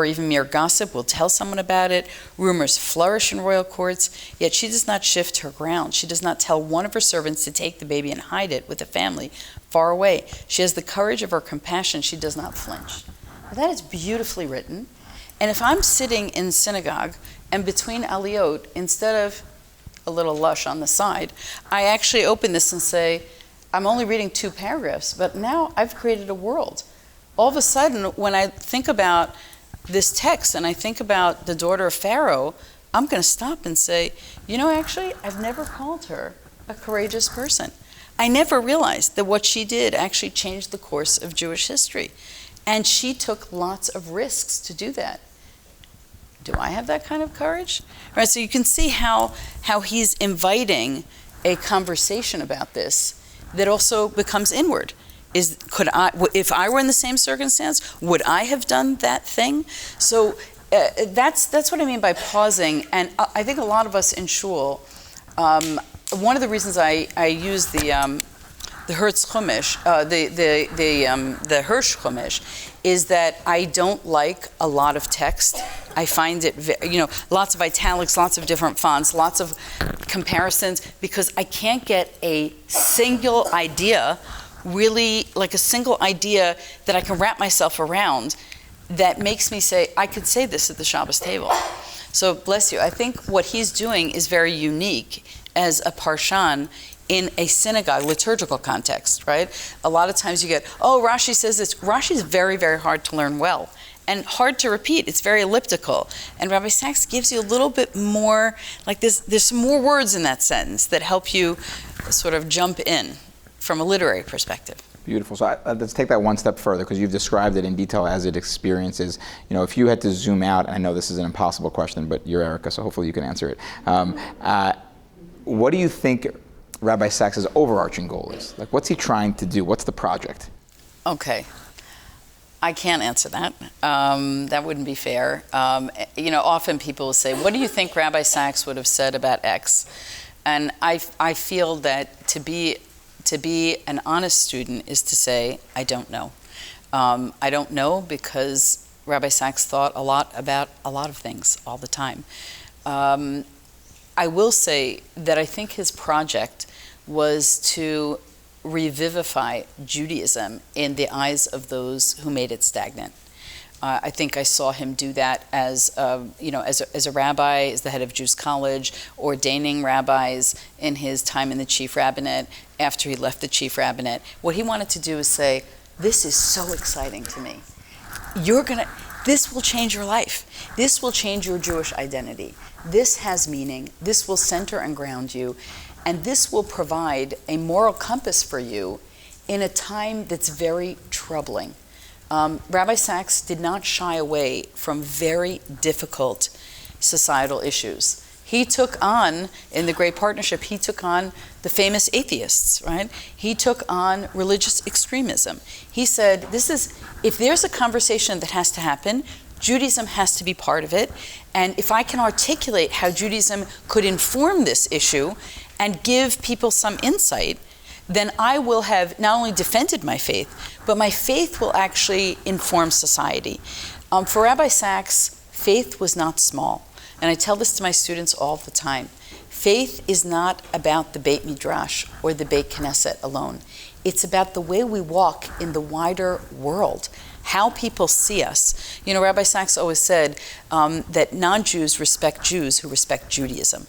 even mere gossip, will tell someone about it. Rumors flourish in royal courts, yet she does not shift her ground. She does not tell one of her servants to take the baby and hide it with the family far away. She has the courage of her compassion. She does not flinch. Now, that is beautifully written. And if I'm sitting in synagogue and between aliyot, instead of a little lush on the side, I actually open this and say, I'm only reading 2 paragraphs, but now I've created a world. All of a sudden, when I think about this text and I think about the daughter of Pharaoh, I'm going to stop and say, actually, I've never called her a courageous person. I never realized that what she did actually changed the course of Jewish history. And she took lots of risks to do that. Do I have that kind of courage? Right, so you can see how he's inviting a conversation about this that also becomes inward. If I were in the same circumstance, would I have done that thing? So that's what I mean by pausing. And I think a lot of us in shul, one of the reasons I use the Hertz Humash, the Hirsch Humash, is that I don't like a lot of text. I find it, lots of italics, lots of different fonts, lots of comparisons, because I can't get a single idea, really like a single idea that I can wrap myself around that makes me say, I could say this at the Shabbos table. So bless you. I think what he's doing is very unique as a parshan in a synagogue liturgical context, right? A lot of times you get, Rashi says this. Rashi is very, very hard to learn well and hard to repeat. It's very elliptical. And Rabbi Sacks gives you a little bit more, like there's some more words in that sentence that help you sort of jump in from a literary perspective. Beautiful. So let's take that one step further, because you've described it in detail as it experiences. If you had to zoom out, and I know this is an impossible question, but you're Erica, so hopefully you can answer it. What do you think Rabbi Sacks' overarching goal is? Like, what's he trying to do? What's the project? Okay. I can't answer that. That wouldn't be fair. Often people will say, what do you think Rabbi Sacks would have said about X? And I feel that to be an honest student is to say, I don't know. I don't know because Rabbi Sacks thought a lot about a lot of things all the time. I will say that I think his project was to revivify Judaism in the eyes of those who made it stagnant. I think I saw him do that as a rabbi, as the head of Jews College, ordaining rabbis in his time in the chief rabbinate, after he left the chief rabbinate. What he wanted to do is say, this is so exciting to me. this will change your life. This will change your Jewish identity. This has meaning. This will center and ground you. And this will provide a moral compass for you in a time that's very troubling. Rabbi Sacks did not shy away from very difficult societal issues. He took on, in the Great Partnership, he took on the famous atheists, right? He took on religious extremism. He said, if there's a conversation that has to happen, Judaism has to be part of it. And if I can articulate how Judaism could inform this issue and give people some insight, then I will have not only defended my faith, but my faith will actually inform society. For Rabbi Sacks, faith was not small. And I tell this to my students all the time. Faith is not about the Beit Midrash or the Beit Knesset alone. It's about the way we walk in the wider world, how people see us. You know, Rabbi Sacks always said that non-Jews respect Jews who respect Judaism.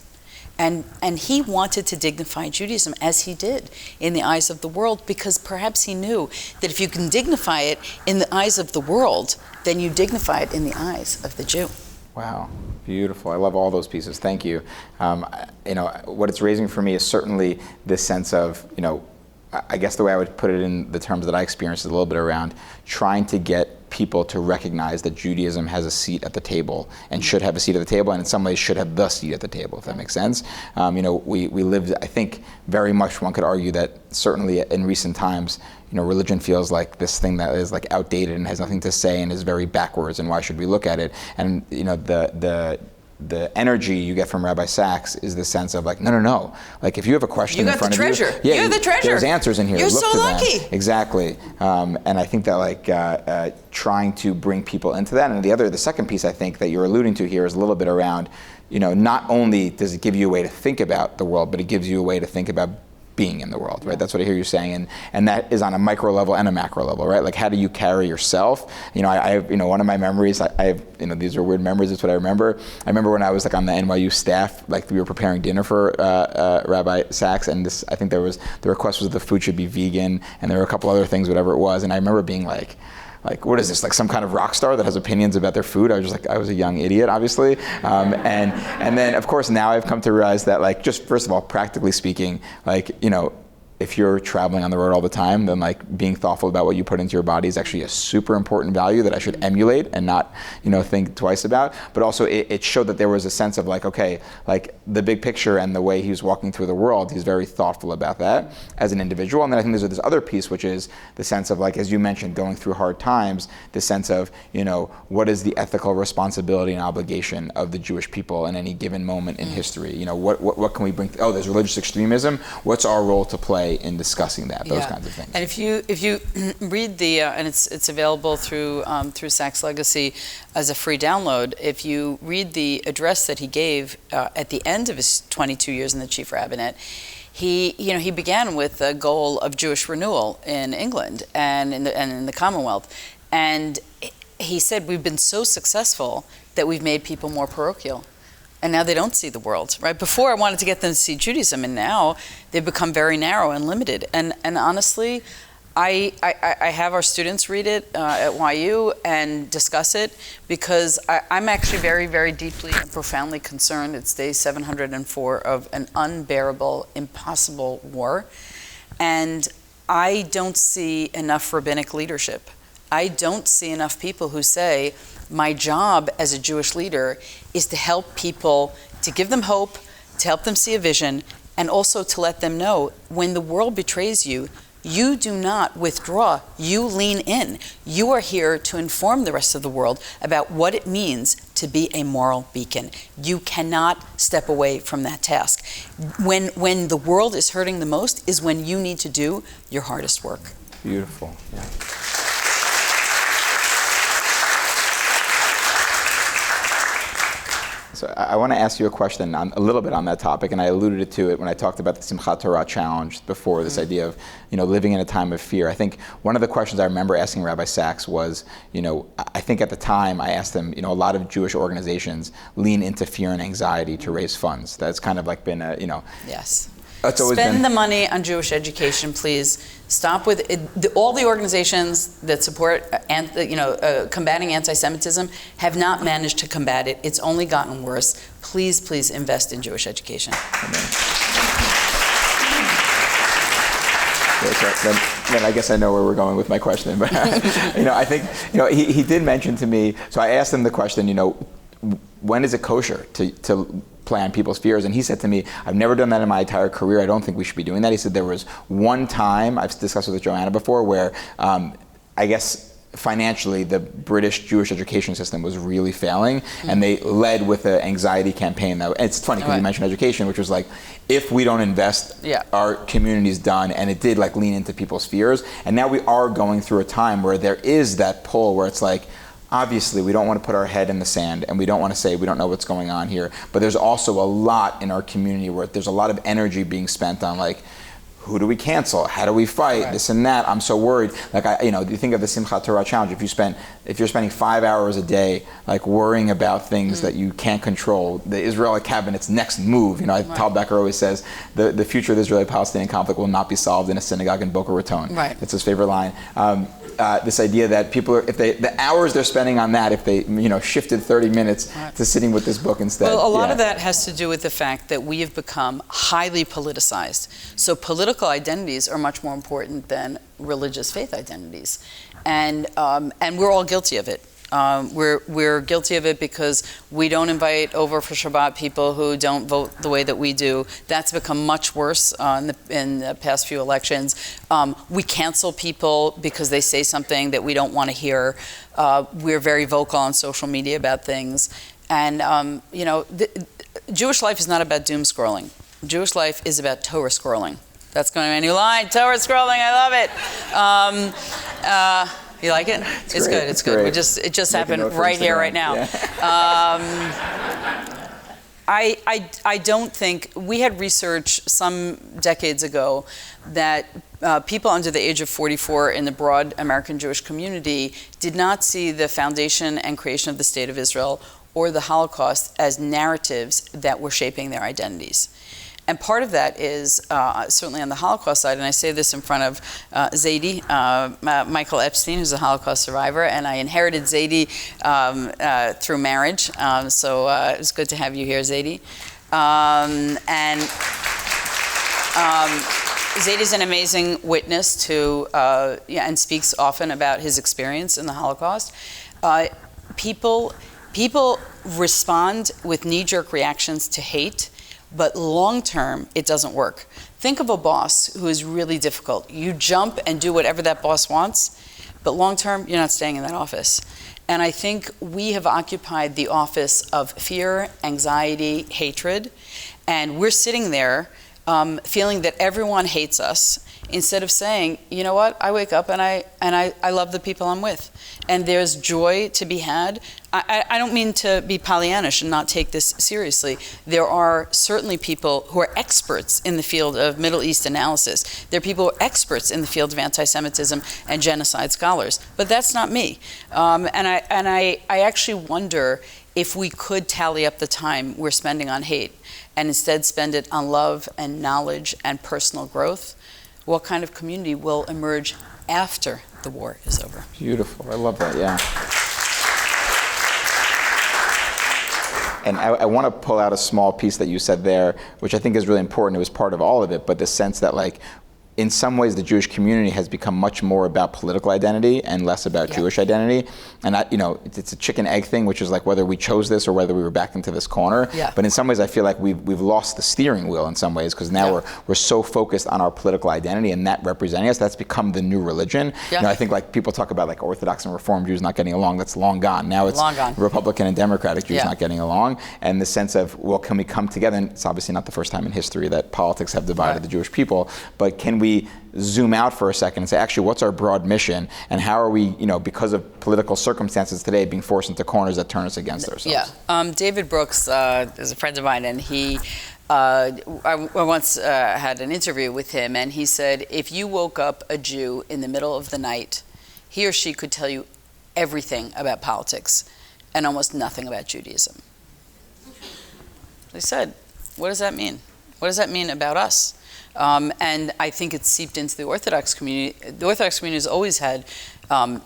And he wanted to dignify Judaism as he did in the eyes of the world, because perhaps he knew that if you can dignify it in the eyes of the world, then you dignify it in the eyes of the Jew. Wow, beautiful. I love all those pieces. Thank you. What it's raising for me is certainly this sense of, I guess the way I would put it in the terms that I experienced is a little bit around trying to get people to recognize that Judaism has a seat at the table and should have a seat at the table, and in some ways should have the seat at the table, if that makes sense. We lived, I think, very much, one could argue that certainly in recent times, religion feels like this thing that is like outdated and has nothing to say and is very backwards, and why should we look at it? And the energy you get from Rabbi Sacks is the sense of like, no. Like if you have a question in front of you, you're the treasure. There's answers in here. You're Look so to lucky. Them. Exactly. And I think that trying to bring people into that. And the second piece I think that you're alluding to here is a little bit around, not only does it give you a way to think about the world, but it gives you a way to think about being in the world, right? That's what I hear you saying, and that is on a micro level and a macro level, right? Like, how do you carry yourself? I have, one of my memories. I have, these are weird memories. It's what I remember. I remember when I was like on the NYU staff, like we were preparing dinner for Rabbi Sacks, and I think the request was that the food should be vegan, and there were a couple other things, whatever it was, and I remember being like, what is this? Like some kind of rock star that has opinions about their food? I was a young idiot, obviously. And then, of course, now I've come to realize that, just first of all, practically speaking, if you're traveling on the road all the time, then being thoughtful about what you put into your body is actually a super important value that I should emulate and not, think twice about. But also it showed that there was a sense of the big picture and the way he was walking through the world, he's very thoughtful about that as an individual. And then I think there's this other piece, which is the sense of as you mentioned, going through hard times, the sense of, what is the ethical responsibility and obligation of the Jewish people in any given moment in history? What can we bring? There's religious extremism. What's our role to play in discussing that, those kinds of things? And if you read the and it's available through Sacks Legacy as a free download. If you read the address that he gave at the end of his 22 years in the chief rabbinate, he began with a goal of Jewish renewal in England and in the Commonwealth, and he said we've been so successful that we've made people more parochial. And now they don't see the world, right? Before I wanted to get them to see Judaism, and now they've become very narrow and limited. And honestly, I have our students read it at YU and discuss it, because I'm actually very, very deeply and profoundly concerned. It's day 704 of an unbearable, impossible war. And I don't see enough rabbinic leadership. I don't see enough people who say, my job as a Jewish leader is to help people, to give them hope, to help them see a vision, and also to let them know when the world betrays you, you do not withdraw, you lean in. You are here to inform the rest of the world about what it means to be a moral beacon. You cannot step away from that task. When the world is hurting the most is when you need to do your hardest work. Beautiful. Yeah. So I want to ask you a question a little bit on that topic, and I alluded to it when I talked about the Simchat Torah challenge before, this idea of, living in a time of fear. I think one of the questions I remember asking Rabbi Sacks was, I think at the time I asked him, a lot of Jewish organizations lean into fear and anxiety to raise funds. That's kind of been a, Yes. Spend the money on Jewish education, please. Stop with all the organizations that support combating anti-Semitism have not managed to combat it. It's only gotten worse. Please, please invest in Jewish education. Then I guess I know where we're going with my question. But I think he did mention to me. So I asked him the question. When is it kosher to play on people's fears? And he said to me, I've never done that in my entire career. I don't think we should be doing that. He said there was one time, I've discussed with Joanna before, where I guess financially the British Jewish education system was really failing, and they led with an anxiety campaign. It's funny because you mentioned education, which was like, if we don't invest, our community's done, and it did lean into people's fears. And now we are going through a time where there is that pull where it's like, obviously, we don't want to put our head in the sand, and we don't want to say we don't know what's going on here. But there's also a lot in our community where there's a lot of energy being spent on who do we cancel? How do we fight? This and that. I'm so worried. You think of the Simchat Torah challenge. If you're spending 5 hours a day worrying about things that you can't control, the Israeli cabinet's next move. Tal Becker always says the future of the Israeli-Palestinian conflict will not be solved in a synagogue in Boca Raton. Right. That's his favorite line. This idea that people, the hours they're spending on that, if they, shifted 30 minutes to sitting with this book instead. Well, a lot of that has to do with the fact that we have become highly politicized. So political identities are much more important than religious faith identities, and we're all guilty of it. We're guilty of it because we don't invite over for Shabbat people who don't vote the way that we do. That's become much worse in the past few elections. We cancel people because they say something that we don't want to hear. We're very vocal on social media about things. And, Jewish life is not about doom scrolling. Jewish life is about Torah scrolling. That's going to be a new line, Torah scrolling, I love it. You like it? It's good. It's good. It just happened right here, right now. Yeah. I don't think we had research some decades ago that people under the age of 44 in the broad American Jewish community did not see the foundation and creation of the State of Israel or the Holocaust as narratives that were shaping their identities. And part of that is certainly on the Holocaust side, and I say this in front of Zadie, Michael Epstein, who's a Holocaust survivor, and I inherited Zadie through marriage, so it was good to have you here, Zadie. Zadie's an amazing witness to, and speaks often about his experience in the Holocaust. People respond with knee-jerk reactions to hate, but long-term, it doesn't work. Think of a boss who is really difficult. You jump and do whatever that boss wants, but long-term, you're not staying in that office. And I think we have occupied the office of fear, anxiety, hatred, and we're sitting there feeling that everyone hates us, instead of saying, you know what, I wake up and I love the people I'm with. And there's joy to be had. I don't mean to be Pollyannish and not take this seriously. There are certainly people who are experts in the field of Middle East analysis. There are people who are experts in the field of anti-Semitism and genocide scholars. But that's not me. And I actually wonder if we could tally up the time we're spending on hate and instead spend it on love and knowledge and personal growth, what kind of community will emerge after the war is over? Beautiful. I love that, yeah. And I want to pull out a small piece that you said there, which I think is really important. It was part of all of it, but the sense that in some ways the Jewish community has become much more about political identity and less about Jewish identity. And it's a chicken-egg thing, which is whether we chose this or whether we were backed into this corner. Yeah. But in some ways I feel like we've lost the steering wheel in some ways, because now we're so focused on our political identity and that representing us. That's become the new religion. Yeah. I think people talk about Orthodox and Reform Jews not getting along. That's long gone. Now it's Republican and Democratic Jews not getting along. And the sense of, well, can we come together? And it's obviously not the first time in history that politics have divided the Jewish people, but can we zoom out for a second and say, actually, what's our broad mission, and how are we, because of political circumstances today, being forced into corners that turn us against ourselves? Yeah. David Brooks is a friend of mine, and I once had an interview with him, and he said, if you woke up a Jew in the middle of the night, he or she could tell you everything about politics and almost nothing about Judaism. They said, what does that mean? What does that mean about us? And I think it's seeped into the Orthodox community. The Orthodox community has always had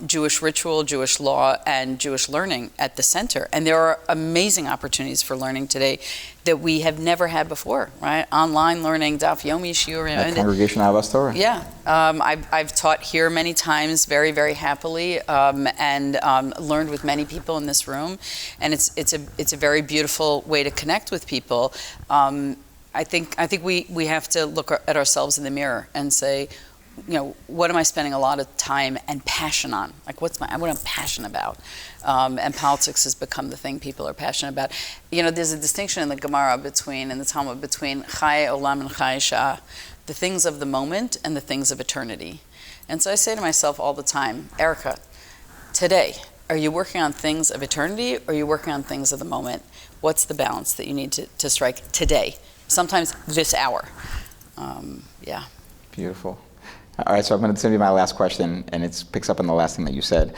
Jewish ritual, Jewish law, and Jewish learning at the center. And there are amazing opportunities for learning today that we have never had before, right? Online learning, Daf Yomi Shiur. At Congregation Ahavath Torah. Yeah. I've taught here many times very, very happily, and learned with many people in this room. And it's a very beautiful way to connect with people. I think we have to look at ourselves in the mirror and say, what am I spending a lot of time and passion on? Like, what I'm passionate about? And politics has become the thing people are passionate about. There's a distinction in the Gemara in the Talmud between Chai Olam and Chai Sha'ah, the things of the moment and the things of eternity. And so I say to myself all the time, Erica, today, are you working on things of eternity or are you working on things of the moment? What's the balance that you need to strike today? Sometimes this hour. Yeah. Beautiful. All right, so this is going to be my last question, and it picks up on the last thing that you said,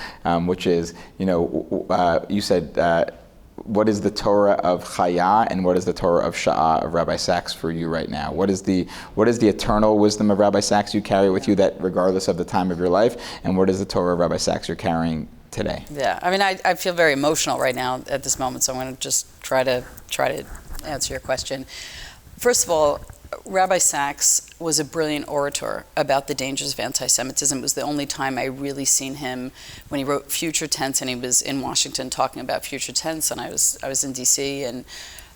which is, you said, what is the Torah of Chaya and what is the Torah of Sha'ah of Rabbi Sacks for you right now? What is the eternal wisdom of Rabbi Sacks you carry with you that regardless of the time of your life, and what is the Torah of Rabbi Sacks you're carrying today? Yeah, I mean, I feel very emotional right now at this moment, so I'm going to just try to answer your question. First of all, Rabbi Sacks was a brilliant orator about the dangers of anti-Semitism. It was the only time I really seen him when he wrote Future Tense, and he was in Washington talking about Future Tense, and I was in D.C. and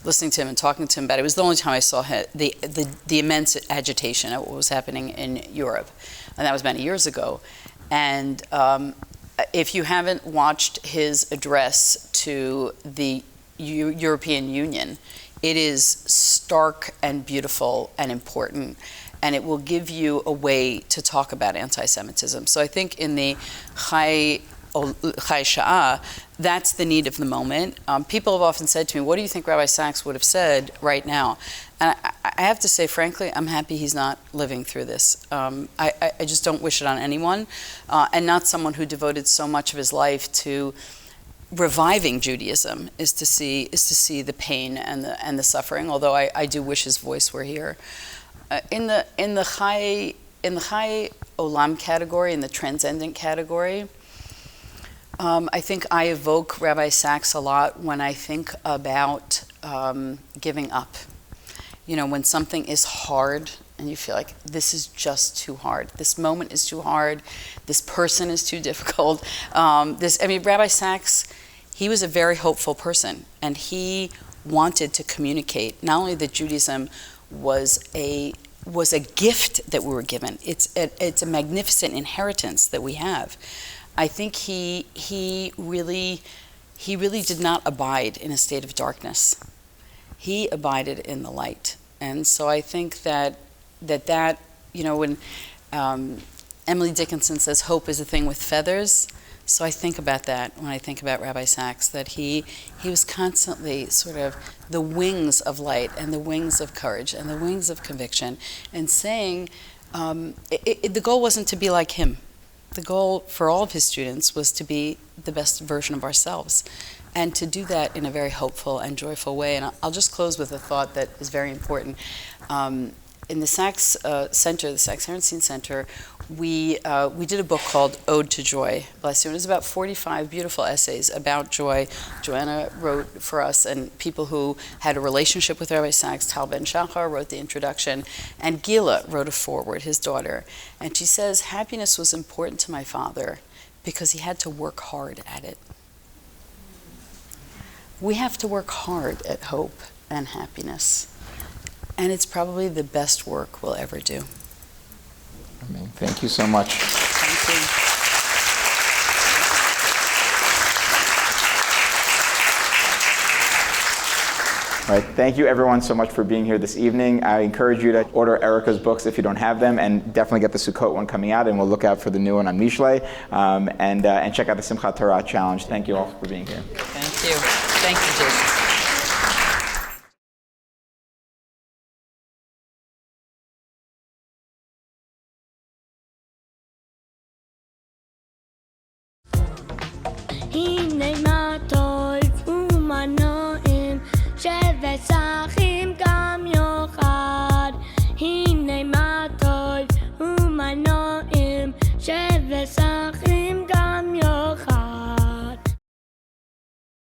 listening to him and talking to him about it. It was the only time I saw the immense agitation at what was happening in Europe, and that was many years ago. And if you haven't watched his address to the European Union, it is stark and beautiful and important, and it will give you a way to talk about anti-Semitism. So I think in the Chai Sha'ah, that's the need of the moment. People have often said to me, what do you think Rabbi Sacks would have said right now? And I have to say, frankly, I'm happy he's not living through this. I just don't wish it on anyone, and not someone who devoted so much of his life to reviving Judaism is to see the pain and the suffering. Although I do wish his voice were here. In the Chai Olam category, in the transcendent category, I think I evoke Rabbi Sacks a lot when I think about giving up. When something is hard and you feel like this is just too hard. This moment is too hard. This person is too difficult. Rabbi Sacks, he was a very hopeful person, and he wanted to communicate not only that Judaism was a gift that we were given. It's a magnificent inheritance that we have. I think he really did not abide in a state of darkness. He abided in the light, and so I think that when Emily Dickinson says hope is a thing with feathers, so I think about that when I think about Rabbi Sacks, that he was constantly sort of the wings of light and the wings of courage and the wings of conviction, and saying the goal wasn't to be like him. The goal for all of his students was to be the best version of ourselves, and to do that in a very hopeful and joyful way. And I'll just close with a thought that is very important. In the Sacks Center, the Sacks-Herenstein Center, we did a book called Ode to Joy. Bless you. It was about 45 beautiful essays about joy. Joanna wrote for us, and people who had a relationship with Rabbi Sacks. Tal Ben Shachar wrote the introduction, and Gila wrote a foreword, his daughter. And she says, happiness was important to my father because he had to work hard at it. We have to work hard at hope and happiness. And it's probably the best work we'll ever do. Amen. Thank you so much. Thank you. All right, thank you everyone so much for being here this evening. I encourage you to order Erica's books if you don't have them, and definitely get the Sukkot one coming out, and we'll look out for the new one on Mishlei, and check out the Simchat Torah Challenge. Thank you all for being here. Thank you. Thank you, Jason. He named my